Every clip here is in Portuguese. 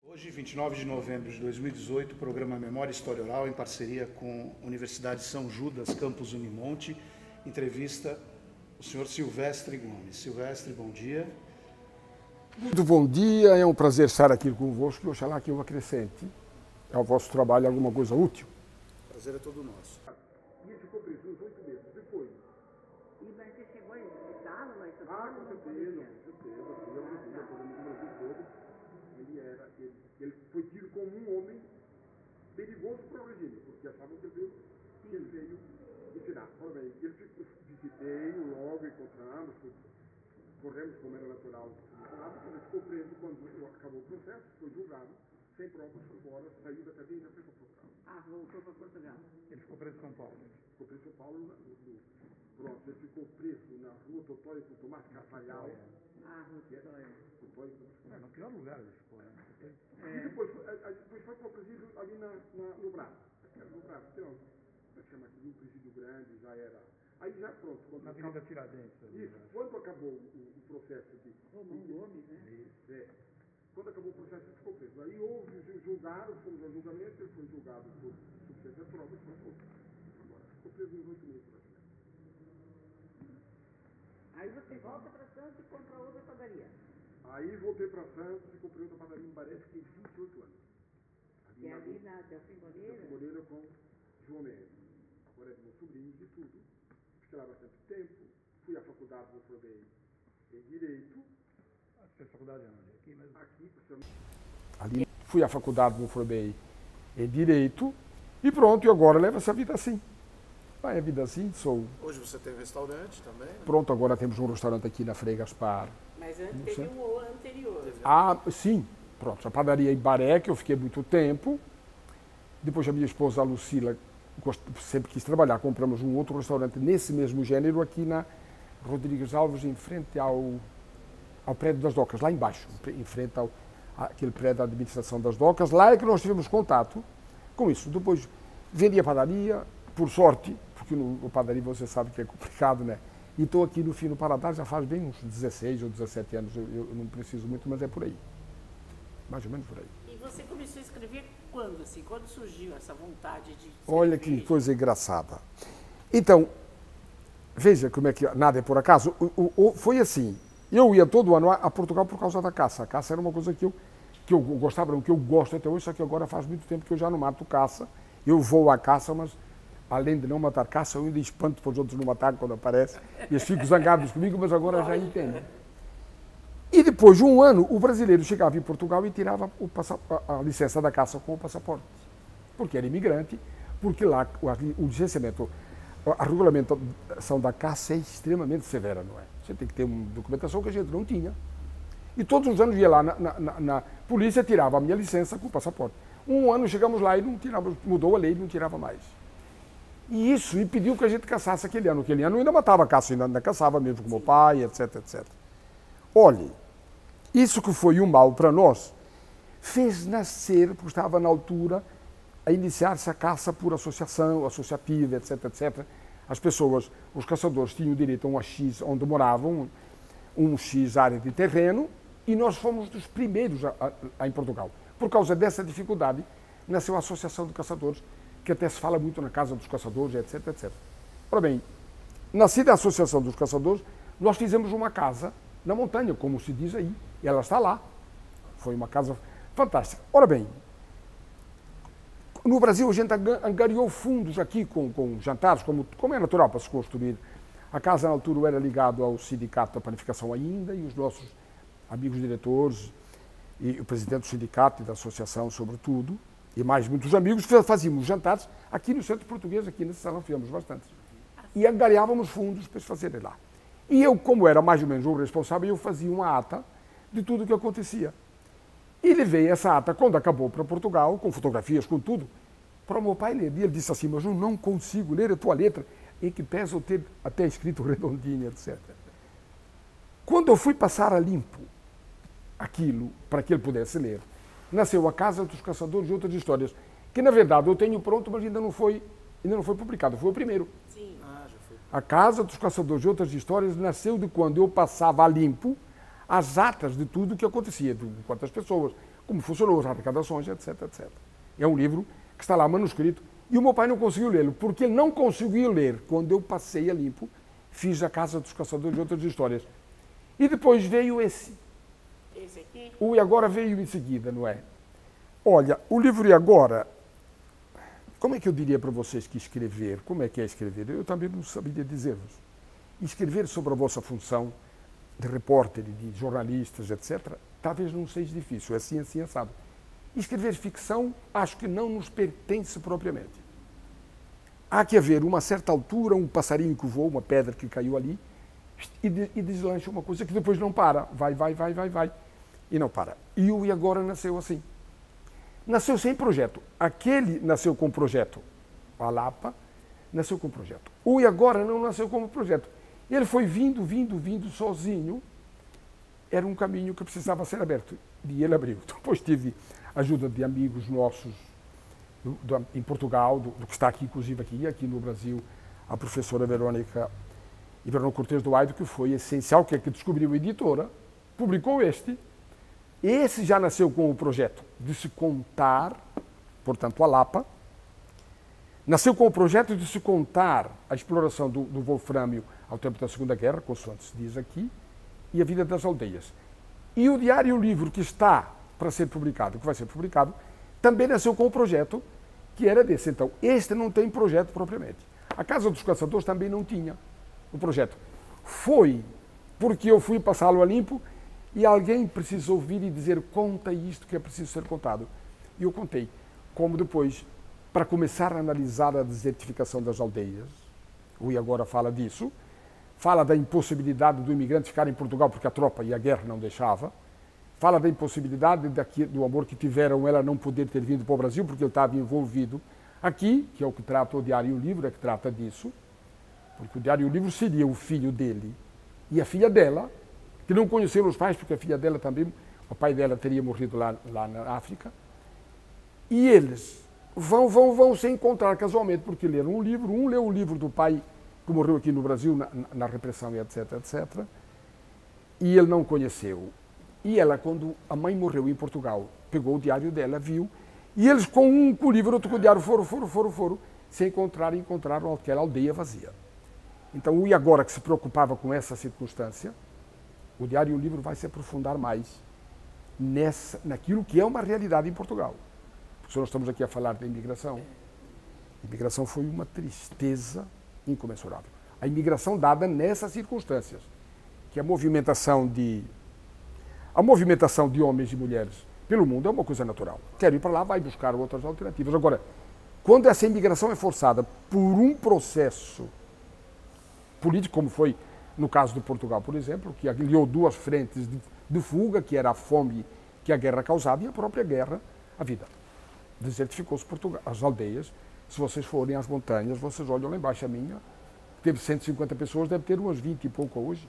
Hoje, 29 de novembro de 2018, o programa Memória e História Oral, em parceria com a Universidade de São Judas, Campus Unimonte, entrevista o senhor Silvestre Gomes. Silvestre, bom dia. Muito bom dia, é um prazer estar aqui convosco e oxalá que eu acrescente ao vosso trabalho alguma coisa útil. O prazer é todo nosso. E ele ficou preso uns 8 meses depois. E mas você chegou a visitá-lo, mas Com certeza, ele foi tido como um homem perigoso para o regime, porque achavam que ele veio ensinar. Ora bem, visitei-o logo, encontramos, corremos como era natural. Ele ficou preso quando acabou o processo, foi julgado, sem provas, foi embora, saiu da cadeia e já foi para Portugal. Ah, voltou para Portugal. Ele ficou preso em São Paulo. Ficou preso em São Paulo, pronto, ele ficou preso na rua Totóio com Tomás Carvalhal. Ah, Totóio. No pior lugar ele ficou, né? E depois foi para o presídio ali no Brás. No Brás, chama aqui um presídio grande, já era. Aí já pronto. Na Avenida Tiradentes. Isso, quando acabou o processo de. Romão Gomes, né? Quando acabou o processo, ele ficou preso. Aí houve julgado, fomos ao julgamento, ele foi julgado por suficiência de provas, foi solto. Agora, ficou preso uns 8 meses praticamente. Aí você volta para Santos e compra outra padaria. Aí voltei para Santos e comprei outra padaria em Baré, fiquei 28 anos. Que é ali na Delfim Moreira? Delfim Moreira com João Mendes. Agora é de meus sobrinhos e tudo. Fiquei lá bastante tempo. Fui à faculdade, me formei em Direito. Fez faculdade onde? Aqui mesmo? Ali fui à faculdade, me formei em Direito e pronto, e agora leva essa vida assim. Vai a vida assim, Hoje você tem um restaurante também? Né? Pronto, agora temos um restaurante aqui na Frei Gaspar. Mas antes teve um anterior. Ah, sim, pronto, a padaria em Baré, que eu fiquei muito tempo. Depois a minha esposa, a Lucila, sempre quis trabalhar, compramos um outro restaurante nesse mesmo gênero aqui na Rodrigues Alves, em frente ao prédio das docas, lá embaixo, em frente àquele prédio da administração das docas. Lá é que nós tivemos contato com isso. Depois vendi a padaria, por sorte, porque no padaria você sabe que é complicado, né? E estou aqui no fim do Paladar já faz bem uns 16 ou 17 anos, eu não preciso muito, mas é por aí. Mais ou menos por aí. E você começou a escrever quando, assim? Quando surgiu essa vontade de... Olha que coisa engraçada. Então, veja como é que nada é por acaso. Foi assim, eu ia todo ano a Portugal por causa da caça. A caça era uma coisa que eu gostava, não, que eu gosto até hoje, só que agora faz muito tempo que eu já não mato caça. Eu vou à caça, mas além de não matar caça, eu ainda espanto para os outros não matarem quando aparece. E eles ficam zangados comigo, mas agora já entendem. E depois de um ano, o brasileiro chegava em Portugal e tirava a licença da caça com o passaporte. Porque era imigrante, porque lá o licenciamento, a regulamentação da caça é extremamente severa, não é? Você tem que ter uma documentação que a gente não tinha. E todos os anos ia lá na polícia, tirava a minha licença com o passaporte. Um ano chegamos lá e não tirava, mudou a lei e não tirava mais. E isso impediu que a gente caçasse aquele ano. Aquele ano eu ainda matava a caça, ainda caçava mesmo com meu pai, etc, etc. Olhe, isso que foi um mal para nós, fez nascer, porque estava na altura, a iniciar-se a caça por associação, associativa, etc, etc. As pessoas, os caçadores tinham direito a um X onde moravam, um X área de terreno, e nós fomos dos primeiros em Portugal. Por causa dessa dificuldade, nasceu a Associação de Caçadores, que até se fala muito na Casa dos Caçadores, etc, etc. Ora bem, nascida a Associação dos Caçadores, nós fizemos uma casa na montanha, como se diz aí, e ela está lá. Foi uma casa fantástica. Ora bem, no Brasil a gente angariou fundos aqui com jantares, como é natural para se construir. A casa na altura era ligada ao Sindicato da Panificação ainda, e os nossos amigos diretores, e o presidente do sindicato e da associação, sobretudo, e mais muitos amigos, fazíamos jantares aqui no Centro Português, aqui nesse salão, fizemos bastante. E angariávamos fundos para se fazerem lá. E eu, como era mais ou menos o responsável, eu fazia uma ata de tudo o que acontecia. E levei essa ata, quando acabou, para Portugal, com fotografias, com tudo, para o meu pai ler. E ele disse assim, mas eu não consigo ler a tua letra, em que pesa eu ter até escrito redondinho, etc. Quando eu fui passar a limpo aquilo, para que ele pudesse ler, nasceu a Casa dos Caçadores e Outras Histórias, que na verdade eu tenho pronto, mas ainda não foi publicado, foi o primeiro. Sim. Ah, já foi. A Casa dos Caçadores e Outras Histórias nasceu de quando eu passava a limpo as atas de tudo o que acontecia, de quantas pessoas, como funcionou, as arrecadações, etc, etc. É um livro que está lá manuscrito e o meu pai não conseguiu lê-lo, porque ele não conseguiu ler quando eu passei a limpo, fiz A Casa dos Caçadores e Outras Histórias. E depois veio esse. Esse aqui? O E Agora veio em seguida, não é? Olha, o livro E Agora, como é que eu diria para vocês que escrever? Como é que é escrever? Eu também não saberia dizer-vos. Escrever sobre a vossa função de repórter, de jornalistas, etc., talvez não seja difícil, é assim, assim, assado. Escrever ficção, acho que não nos pertence propriamente. Há que haver, uma certa altura, um passarinho que voa, uma pedra que caiu ali, e deslancha uma coisa que depois não para. Vai, e não para. E o E Agora nasceu assim. Nasceu sem projeto. Aquele nasceu com projeto. A Lapa nasceu com projeto. O E Agora não nasceu como projeto. Ele foi vindo sozinho. Era um caminho que precisava ser aberto. E ele abriu. Depois tive ajuda de amigos nossos em Portugal, do que está aqui, inclusive aqui no Brasil, a professora Verônica Cortes do Aido, que foi essencial, que descobriu a editora, publicou este. Esse já nasceu com o projeto de se contar, portanto, a Lapa. Nasceu com o projeto de se contar a exploração do wolfrâmio ao tempo da Segunda Guerra, consoante se diz aqui, e a vida das aldeias. E o diário-livro que está para ser publicado, que vai ser publicado, também nasceu com o projeto que era desse. Então, este não tem projeto propriamente. A Casa dos Caçadores também não tinha o projeto. Foi porque eu fui passá-lo a limpo e alguém precisou vir e dizer: conta isto que é preciso ser contado. E eu contei. Como depois, para começar a analisar a desertificação das aldeias, o E Agora fala disso, fala da impossibilidade do imigrante ficar em Portugal porque a tropa e a guerra não deixava, fala da impossibilidade do amor que tiveram ela não poder ter vindo para o Brasil porque ele estava envolvido aqui, que é o que trata o Diário-Livro, é que trata disso, porque o Diário-Livro seria o filho dele e a filha dela, que não conheceram os pais, porque a filha dela também, o pai dela teria morrido lá na África, e eles vão se encontrar casualmente, porque leram um livro, um leu o livro do pai, que morreu aqui no Brasil, na repressão, etc, etc, e ele não conheceu. E ela, quando a mãe morreu em Portugal, pegou o diário dela, viu, e eles com um com o livro, outro com o diário, foram, se encontraram aquela aldeia vazia. Então, o E Agora, que se preocupava com essa circunstância, o Diário e o Livro vai se aprofundar mais naquilo que é uma realidade em Portugal. Porque nós estamos aqui a falar da imigração. A imigração foi uma tristeza incomensurável. A imigração dada nessas circunstâncias, que a movimentação de homens e mulheres pelo mundo é uma coisa natural. Quer ir para lá, vai buscar outras alternativas. Agora, quando essa imigração é forçada por um processo político, como foi no caso de Portugal, por exemplo, que aliou duas frentes de fuga, que era a fome que a guerra causava e a própria guerra, a vida. Desertificou-se Portugal, as aldeias. Se vocês forem às montanhas, vocês olham lá embaixo, a minha, teve 150 pessoas, deve ter umas 20 e pouco hoje,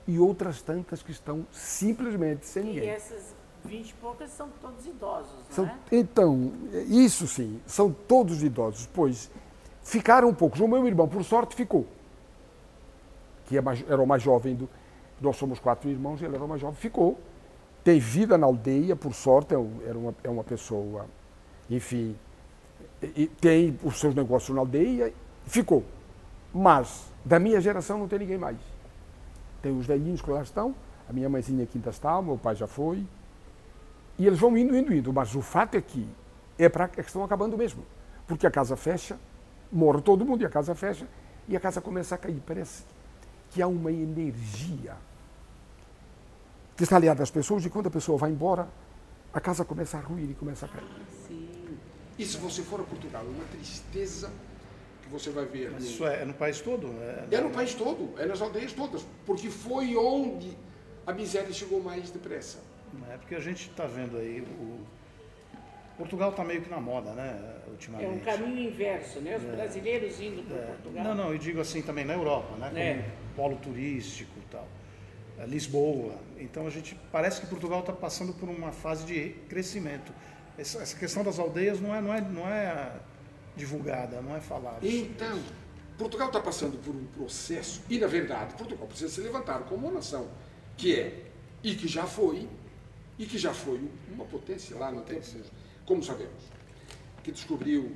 e outras tantas que estão simplesmente sem ninguém. E essas 20 e poucas são todos idosos, São, não é? então, isso sim, são todos idosos, pois ficaram poucos. O meu irmão, por sorte, ficou, que era o mais jovem, nós somos 4 irmãos, ele era o mais jovem, ficou, tem vida na aldeia, por sorte, é uma pessoa, enfim, tem os seus negócios na aldeia, ficou. Mas, da minha geração, não tem ninguém mais. Tem os velhinhos que lá estão, a minha mãezinha aqui ainda está, o meu pai já foi, e eles vão indo, mas o fato é que estão acabando mesmo, porque a casa fecha, morre todo mundo e a casa fecha, e a casa começa a cair. Parece que há uma energia que está aliada às pessoas, e quando a pessoa vai embora, a casa começa a ruir e começa a cair. Sim. E se você for a Portugal, é uma tristeza que você vai ver. Mas isso é no país todo? É no país todo, é nas aldeias todas, porque foi onde a miséria chegou mais depressa. É porque a gente está vendo aí, Portugal está meio que na moda, né, ultimamente. É um caminho inverso, né? Os brasileiros indo para Portugal. Não, eu digo assim também na Europa, né, como polo turístico e tal. Lisboa. Então parece que Portugal está passando por uma fase de crescimento. Essa questão das aldeias não é divulgada, não é falada. Então, Portugal está passando por um processo, e na verdade, Portugal precisa se levantar como uma nação, que é e que já foi uma potência lá no tempo, como sabemos, que descobriu,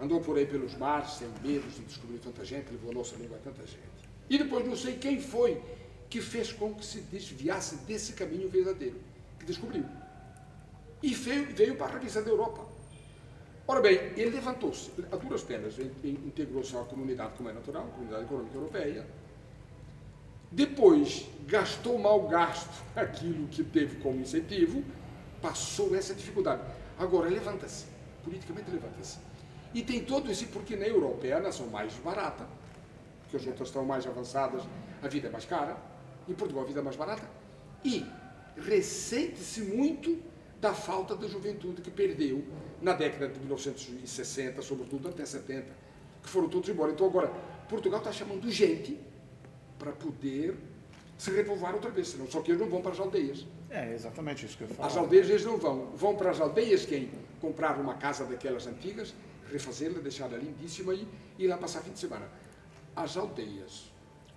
andou por aí pelos mares sem medo de descobrir tanta gente, levou a nossa língua a tanta gente. E depois não sei quem foi que fez com que se desviasse desse caminho verdadeiro, que descobriu. E veio para a revista da Europa. Ora bem, ele levantou-se, a duras penas, integrou-se à comunidade, como é natural, a Comunidade Econômica Europeia. Depois, gastou mal gasto aquilo que teve como incentivo, passou essa dificuldade. Agora, levanta-se, politicamente levanta-se. E tem todo esse, porque na Europa é a nação mais barata, porque as outras estão mais avançadas, a vida é mais cara, em Portugal a vida é mais barata, e ressente-se muito da falta da juventude que perdeu na década de 1960, sobretudo até 70, que foram todos embora. Então agora, Portugal está chamando gente para poder se repovoar outra vez, senão só que eles não vão para as aldeias. É exatamente isso que eu falo. As aldeias eles não vão. Vão para as aldeias quem comprar uma casa daquelas antigas, refazê-la, deixá-la lindíssima e ir lá passar fim de semana. As aldeias,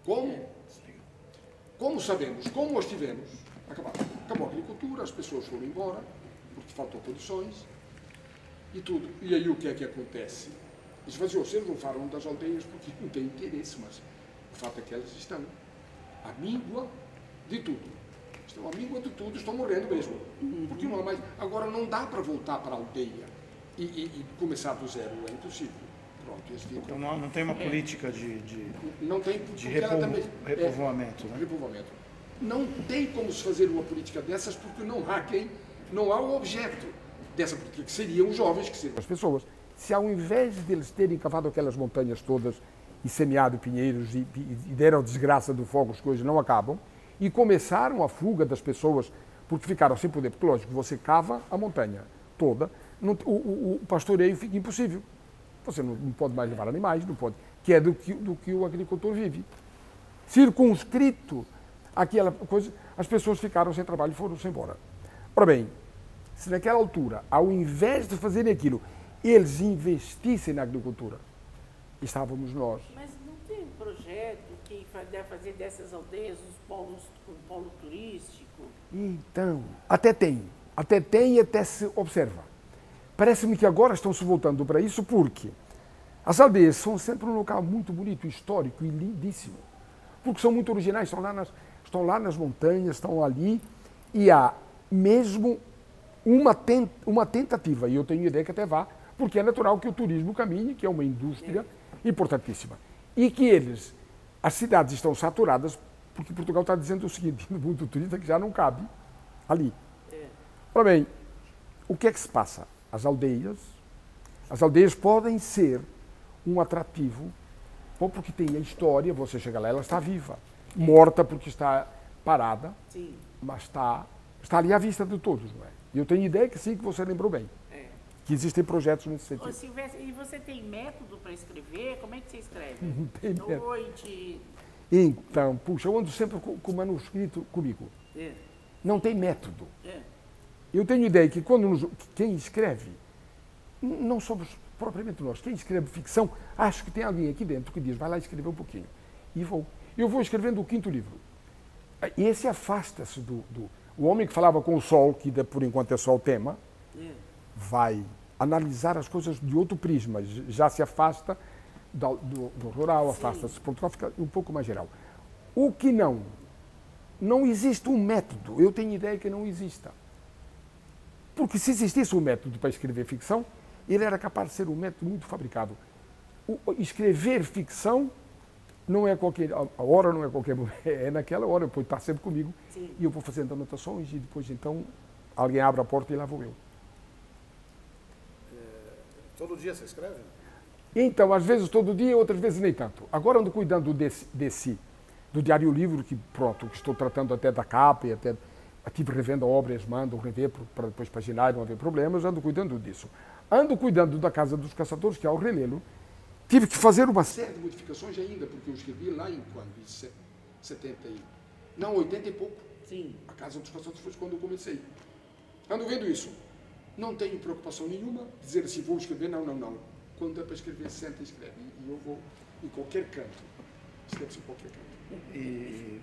como sabemos, como as tivemos, acabou a agricultura, as pessoas foram embora, porque faltou condições e tudo. E aí o que é que acontece? Esvaziou-se, eles não falam das aldeias porque não têm interesse, mas o fato é que elas estão à míngua de tudo. Estão à míngua de tudo, estão morrendo mesmo. Porque não há mais. Agora não dá para voltar para a aldeia e começar do zero, é impossível. Pronto, eles ficam. Então não tem uma política não tem, de repovoamento. Né? Repovoamento. Não tem como se fazer uma política dessas porque não há o objeto dessa política, que seriam os jovens, que seriam as pessoas. Se ao invés deles terem cavado aquelas montanhas todas e semeado pinheiros e deram a desgraça do fogo, as coisas não acabam, e começaram a fuga das pessoas porque ficaram sem poder, porque lógico, você cava a montanha toda, o pastoreio fica impossível. Você não pode mais levar animais, não pode, que é do que o agricultor vive. Circunscrito aquela coisa, as pessoas ficaram sem trabalho e foram-se embora. Ora bem, se naquela altura, ao invés de fazerem aquilo, eles investissem na agricultura, estávamos nós. Mas não tem um projeto que deve fazer dessas aldeias um polo turístico? Então, até tem e até se observa. Parece-me que agora estão se voltando para isso porque as aldeias são sempre um local muito bonito, histórico e lindíssimo. Porque são muito originais, estão lá nas montanhas, estão ali e há mesmo uma tentativa, e eu tenho ideia que até vá, porque é natural que o turismo caminhe, que é uma indústria importantíssima. E que as cidades estão saturadas, porque Portugal está dizendo o seguinte, no mundo turista que já não cabe ali. Ora bem, o que é que se passa? As aldeias podem ser um atrativo, ou porque tem a história, você chega lá, ela está viva, morta porque está parada, sim, mas está ali à vista de todos, não é? E eu tenho ideia que sim, que você lembrou bem. Que existem projetos nesse sentido. Ô, Silvestre, e você tem método para escrever? Como é que você escreve? Não tem método. Noite? Então, puxa, eu ando sempre com o manuscrito comigo. Não tem método. Eu tenho ideia que quem escreve, não somos propriamente nós, quem escreve ficção, acho que tem alguém aqui dentro que diz, vai lá escrever um pouquinho. E eu vou escrevendo o 5º livro. Esse afasta-se o homem que falava com o sol, que por enquanto é só o tema, vai analisar as coisas de outro prisma, já se afasta do rural, afasta-se, Portugal fica um pouco mais geral. O que não existe um método, eu tenho ideia que não exista. Porque se existisse um método para escrever ficção, ele era capaz de ser um método muito fabricado. Escrever ficção não é qualquer hora, não é qualquer momento, é naquela hora, depois está sempre comigo, sim, e eu vou fazendo anotações e depois então alguém abre a porta e lá vou eu. Todo dia você escreve? Então, às vezes todo dia, outras vezes nem tanto. Agora ando cuidando do Diário Livro, que estou tratando até da capa e até estive revendo a obra, eles mandam rever para depois paginar, não haver problemas, ando cuidando disso. Ando cuidando da Casa dos Caçadores, que é o Relelo. Tive que fazer uma série de modificações ainda, porque eu escrevi lá em quando? Em 80 e pouco. Sim. A Casa dos Caçadores foi quando eu comecei. Ando vendo isso. Não tenho preocupação nenhuma, dizer assim, vou escrever, não. Quando é para escrever, senta e escreve. E eu vou em qualquer canto. Escreve-se em qualquer canto. E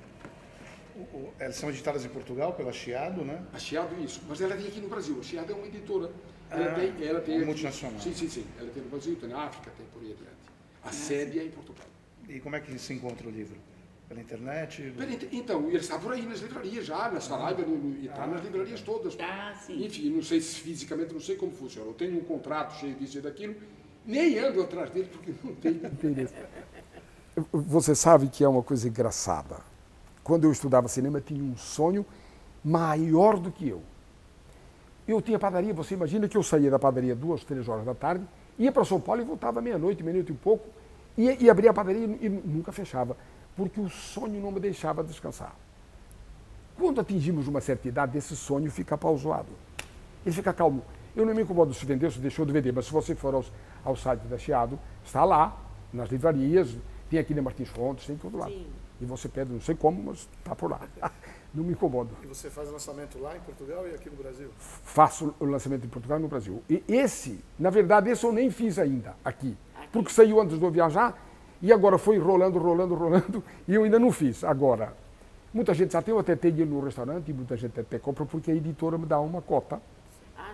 Elas são editadas em Portugal pela Chiado, né? A Chiado, isso. Mas ela tem aqui no Brasil. A Chiado é uma editora. Ela tem uma multinacional. Sim. Ela tem no Brasil, tem na África, tem por aí adiante. A sede é em Portugal. E como é que se encontra o livro? Pela internet? Então, ele está por aí nas livrarias já, na Saraiva, e está nas livrarias todas. Sim. Enfim, não sei se fisicamente, não sei como funciona. Eu tenho um contrato cheio disso e daquilo, nem ando atrás dele porque não tenho interesse. Você sabe que é uma coisa engraçada. Quando eu estudava cinema, tinha um sonho maior do que eu. Eu tinha padaria, você imagina que eu saía da padaria 2, 3 horas da tarde, ia para São Paulo e voltava meia-noite e pouco, e abria a padaria e nunca fechava, porque o sonho não me deixava descansar. Quando atingimos uma certa idade, esse sonho fica pausado. Ele fica calmo. Eu não me incomodo se vendeu, se deixou de vender, mas se você for ao site da Chiado, está lá, nas livrarias, tem aqui na Martins Fontes, tem todo lado. Sim. E você pede, não sei como, mas está por lá. Não me incomodo. E você faz lançamento lá em Portugal e aqui no Brasil? Faço o lançamento em Portugal e no Brasil. E na verdade, esse eu nem fiz ainda aqui. Porque saiu antes de eu viajar e agora foi rolando, e eu ainda não fiz. Agora, muita gente já tem, eu até tenho no restaurante e muita gente até compra porque a editora me dá uma cota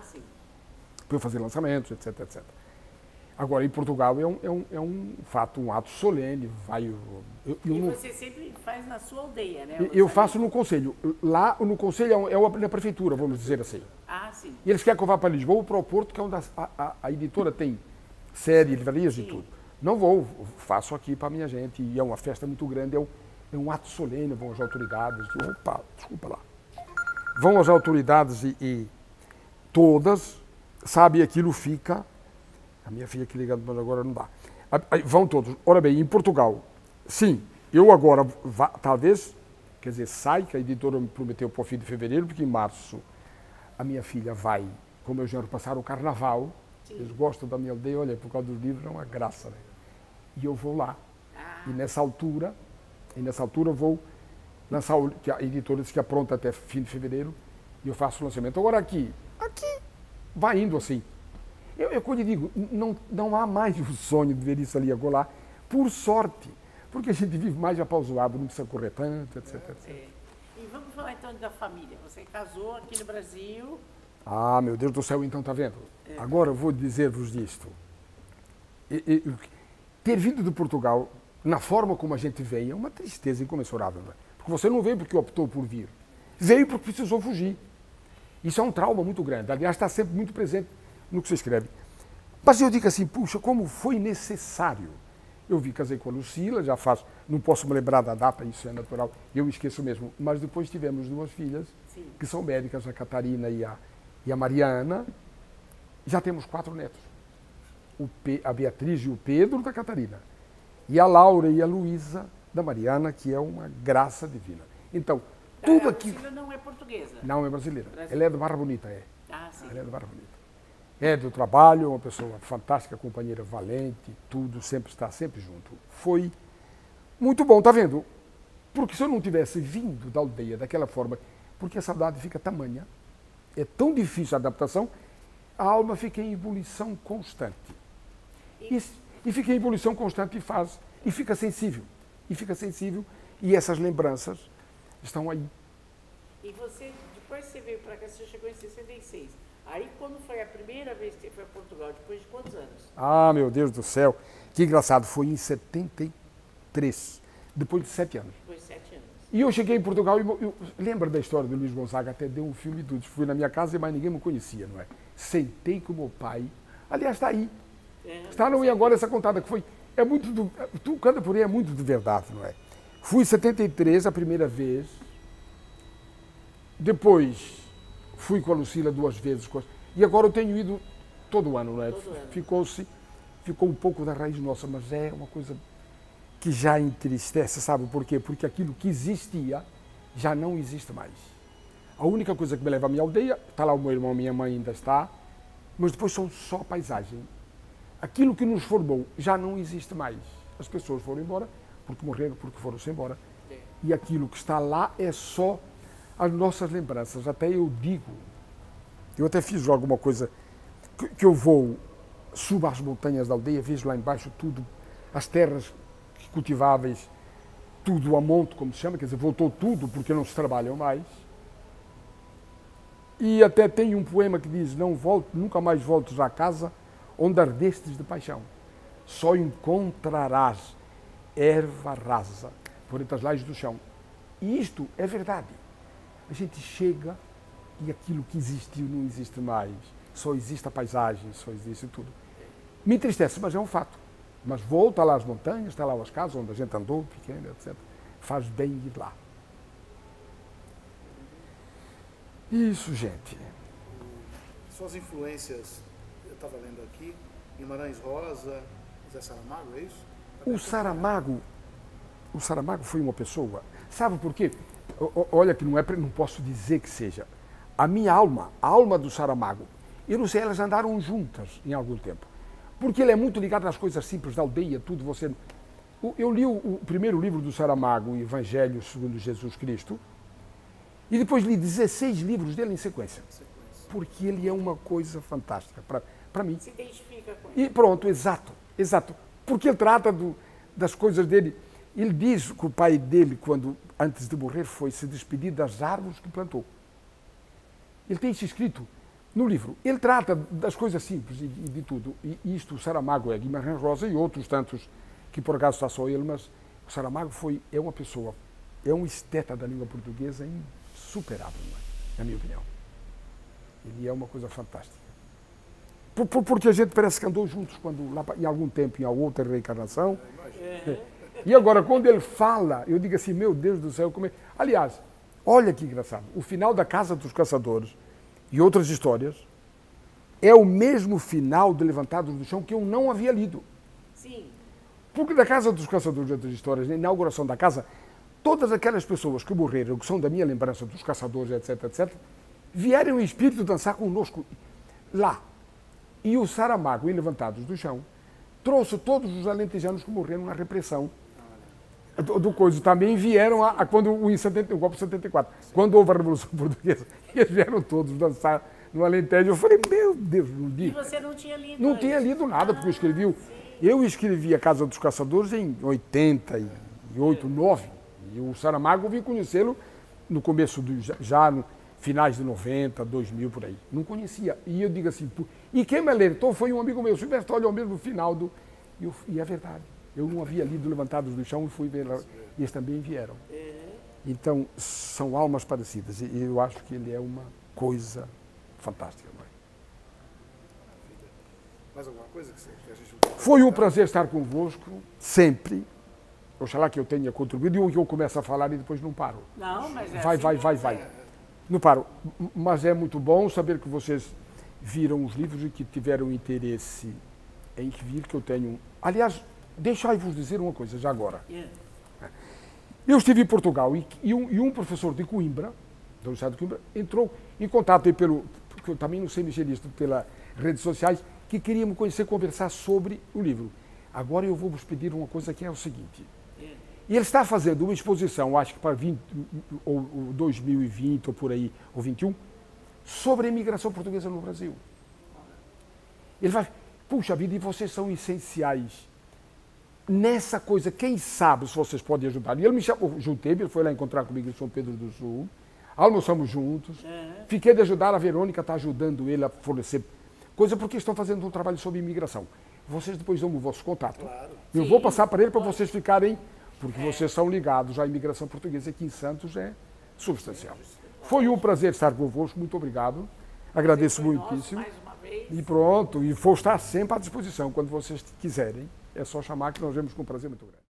Sim. para eu fazer lançamentos, etc. Agora, em Portugal é um fato, um ato solene. Você sempre faz na sua aldeia, né? Eu faço no Conselho. Lá no Conselho é na Prefeitura, vamos dizer assim. Sim. E eles querem que eu vá para Lisboa ou para o Porto, que é onde a editora tem sede, livrarias e tudo. Não vou, faço aqui para a minha gente. E é uma festa muito grande, é um ato solene, vão as autoridades. Desculpa lá. Vão as autoridades e todas, sabe, aquilo fica... A minha filha aqui ligando, mas agora não dá. Vão todos. Ora bem, em Portugal, sim, eu agora, talvez, quer dizer, sai, que a editora me prometeu para o fim de fevereiro, porque em março a minha filha vai, com o meu genro, passar o carnaval. Sim. Eles gostam da minha aldeia, olha, por causa dos livros é uma graça, né? E eu vou lá. E nessa altura vou lançar, que a editora disse que é pronta até fim de fevereiro, e eu faço o lançamento. Agora aqui vai indo assim. Quando eu digo, não há mais o sonho de ver isso ali agora, por sorte, porque a gente vive mais apausuado, não precisa correr tanto, etc. E vamos falar então da família. Você casou aqui no Brasil. Meu Deus do céu, então, tá vendo? Agora eu vou dizer-vos disto. Ter vindo de Portugal, na forma como a gente veio, é uma tristeza incomensurável. Né? Porque você não veio porque optou por vir. Veio porque precisou fugir. Isso é um trauma muito grande. Aliás, está sempre muito presente no que você escreve. Mas eu digo assim, puxa, como foi necessário. Eu casei com a Lucila, já faço, não posso me lembrar da data, isso é natural, eu esqueço mesmo. Mas depois tivemos 2 filhas, sim, que são médicas, a Catarina e a Mariana. Já temos 4 netos. A Beatriz e o Pedro da Catarina. E a Laura e a Luísa da Mariana, que é uma graça divina. Então, tudo aqui... A Lucila não é portuguesa? Não, é brasileira. Ela é de Barra Bonita, sim. Ela é de Barra Bonita. É do trabalho, uma pessoa fantástica, companheira valente, tudo, está sempre junto. Foi muito bom, tá vendo? Porque se eu não tivesse vindo da aldeia daquela forma, porque a saudade fica tamanha, é tão difícil a adaptação, a alma fica em ebulição constante. E fica em ebulição constante e fica sensível. E essas lembranças estão aí. E você, depois você veio para cá, você chegou em 66. Aí, quando foi a primeira vez que você foi a Portugal, depois de quantos anos? Meu Deus do céu, que engraçado, foi em 73, depois de 7 anos. Depois de 7 anos. E eu cheguei em Portugal e lembra da história do Luís Gonzaga, até deu um filme e tudo. Fui na minha casa e mais ninguém me conhecia, não é? Sentei com o meu pai, aliás, está aí. Está não, e agora essa contada que foi, tu canta por aí, é muito de verdade, não é? Fui em 73 a primeira vez, depois fui com a Lucila 2 vezes, e agora eu tenho ido todo ano, não é? Ficou um pouco da raiz nossa, mas é uma coisa que já entristece, sabe por quê? Porque aquilo que existia já não existe mais. A única coisa que me leva à minha aldeia, está lá o meu irmão, minha mãe ainda está, mas depois são só paisagem. Aquilo que nos formou já não existe mais. As pessoas foram embora, porque morreram, porque foram-se embora. E aquilo que está lá é só as nossas lembranças. Até eu digo, eu até fiz alguma coisa, que eu vou, subo às montanhas da aldeia, vejo lá embaixo tudo, as terras cultiváveis, tudo a monte, como se chama, quer dizer, voltou tudo porque não se trabalham mais. E até tem um poema que diz: não volte, nunca mais voltes à casa onde ardestes de paixão. Só encontrarás erva rasa por entre as lajes do chão. E isto é verdade. A gente chega e aquilo que existiu não existe mais. Só existe a paisagem, só existe tudo. Me entristece, mas é um fato. Mas vou, está lá as montanhas, está lá as casas onde a gente andou, pequena, etc. Faz bem ir lá. Isso, gente. Suas influências, eu estava lendo aqui, Guimarães Rosa, Zé Saramago, é isso? O Saramago foi uma pessoa, sabe por quê? Olha que não posso dizer que seja. A minha alma, a alma do Saramago, eu não sei, elas andaram juntas em algum tempo. Porque ele é muito ligado às coisas simples da aldeia, tudo você... Eu li o primeiro livro do Saramago, o Evangelho segundo Jesus Cristo, e depois li 16 livros dele em sequência. Porque ele é uma coisa fantástica para mim. Se identifica com ele. E pronto, exato. Porque ele trata das coisas dele. Ele diz que o pai dele, antes de morrer, foi se despedir das árvores que plantou. Ele tem isso escrito no livro. Ele trata das coisas simples e de tudo. E isto, o Saramago é Guimarães Rosa e outros tantos, que por acaso está só ele, mas o Saramago é uma pessoa, é um esteta da língua portuguesa insuperável, na minha opinião. Ele é uma coisa fantástica. Porque a gente parece que andou juntos lá em algum tempo, em outra reencarnação. E agora, quando ele fala, eu digo assim, meu Deus do céu, como é... Aliás, olha que engraçado, o final da Casa dos Caçadores e outras histórias é o mesmo final de Levantados do Chão que eu não havia lido. Sim. Porque da Casa dos Caçadores e outras histórias, na inauguração da casa, todas aquelas pessoas que morreram, que são da minha lembrança dos caçadores, etc., etc., vieram em espírito dançar conosco lá. E o Saramago, em Levantados do Chão, trouxe todos os alentejanos que morreram na repressão do coisa. Também vieram quando o golpe de 74, quando houve a Revolução Portuguesa. Eles vieram todos dançar no Alentejo. Eu falei, meu Deus, não li. E você não tinha lido? Não tinha lido nada, porque eu escrevi A Casa dos Caçadores em 88, 9. E o Saramago eu vim conhecê-lo no começo, no finais de 90, 2000, por aí. Não conhecia. E eu digo assim, e quem me alertou foi um amigo meu, Silvestre, olha, ao mesmo final do... E é verdade. Eu não havia lido Levantados do Chão e fui ver lá. E eles também vieram. Então, são almas parecidas. E eu acho que ele é uma coisa fantástica. Não é? Mais alguma coisa que a gente... Foi um prazer estar convosco, sempre. Oxalá que eu tenha contribuído e eu começo a falar e depois não paro. Não, mas é Vai. Não paro. Mas é muito bom saber que vocês viram os livros e que tiveram interesse em vir, que eu tenho... Aliás, deixai-vos dizer uma coisa, já agora. Eu estive em Portugal e um professor de Coimbra, da Universidade de Coimbra, entrou em contato aí porque eu também não sei mexer nisto, pelas redes sociais, que queria me conhecer, conversar sobre o livro. Agora eu vou vos pedir uma coisa que é o seguinte. E ele está fazendo uma exposição, acho que para 2020 ou por aí, ou 21, sobre a imigração portuguesa no Brasil. Ele vai, puxa vida, e vocês são essenciais nessa coisa, quem sabe se vocês podem ajudar. E ele me chamou, juntei, ele foi lá encontrar comigo em São Pedro do Sul, almoçamos juntos, fiquei de ajudar, a Verônica está ajudando ele a fornecer coisa, porque estão fazendo um trabalho sobre imigração. Vocês depois dão o vosso contato. Claro. Eu vou passar para ele para vocês ficarem, porque vocês são ligados à imigração portuguesa aqui em Santos, é substancial. Foi um prazer estar convosco, muito obrigado. Agradeço muitíssimo. Mais uma vez. E pronto, e vou estar sempre à disposição quando vocês quiserem. É só chamar que nós vemos com um prazer muito grande.